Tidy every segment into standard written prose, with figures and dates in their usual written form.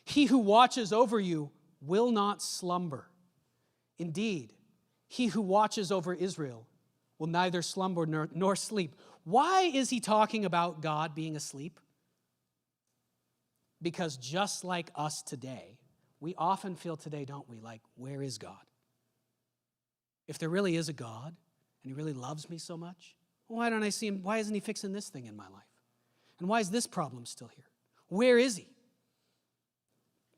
He who watches over you will not slumber. Indeed, he who watches over Israel will neither slumber nor sleep. Why is he talking about God being asleep? Because just like us today, we often feel today, don't we, like, where is God? If there really is a God, and he really loves me so much, why don't I see him? Why isn't he fixing this thing in my life? And why is this problem still here? Where is he?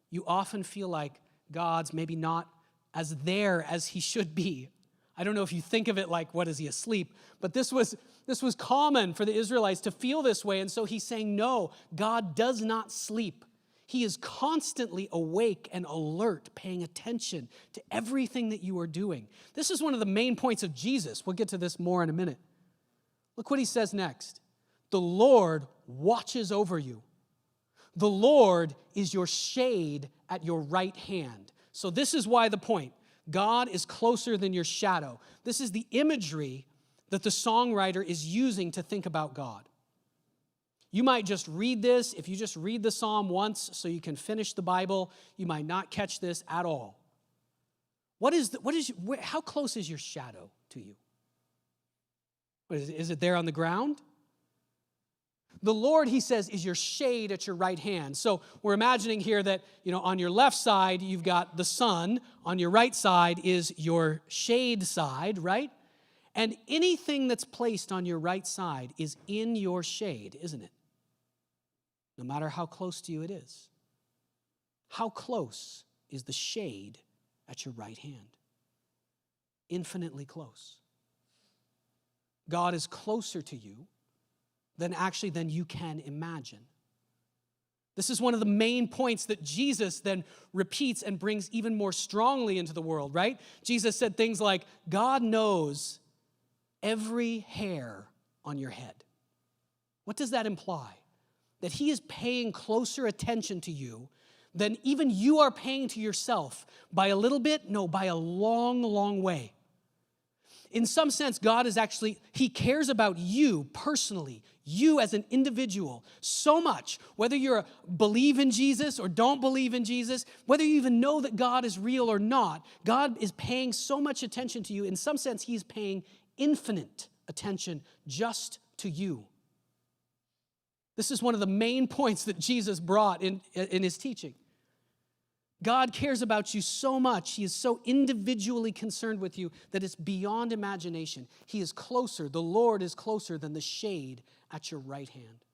You often feel like God's maybe not as there as he should be. I don't know if you think of it like, what, is he asleep? But this was common for the Israelites to feel this way. And so he's saying, no, God does not sleep. He is constantly awake and alert, paying attention to everything that you are doing. This is one of the main points of Jesus. We'll get to this more in a minute. Look what he says next. The Lord watches over you. The Lord is your shade at your right hand. So this is why the point. God is closer than your shadow. This is the imagery that the songwriter is using to think about God. You might just read this. If you just read the psalm once so you can finish the Bible, you might not catch this at all. How close is your shadow to you? Is it there on the ground? The Lord, he says, is your shade at your right hand. So we're imagining here that, on your left side, you've got the sun. On your right side is your shade side, right? And anything that's placed on your right side is in your shade, isn't it? No matter how close to you it is. How close is the shade at your right hand? Infinitely close. God is closer to you than you can imagine. This is one of the main points that Jesus then repeats and brings even more strongly into the world, right? Jesus said things like, God knows every hair on your head. What does that imply? That he is paying closer attention to you than even you are paying to yourself. By a little bit? No, by a long, long way. In some sense, God is he cares about you personally, you as an individual, so much. Whether you believe in Jesus or don't believe in Jesus, whether you even know that God is real or not, God is paying so much attention to you. In some sense, he's paying infinite attention just to you. This is one of the main points that Jesus brought in his teaching. God cares about you so much. He is so individually concerned with you that it's beyond imagination. He is closer. The Lord is closer than the shade at your right hand.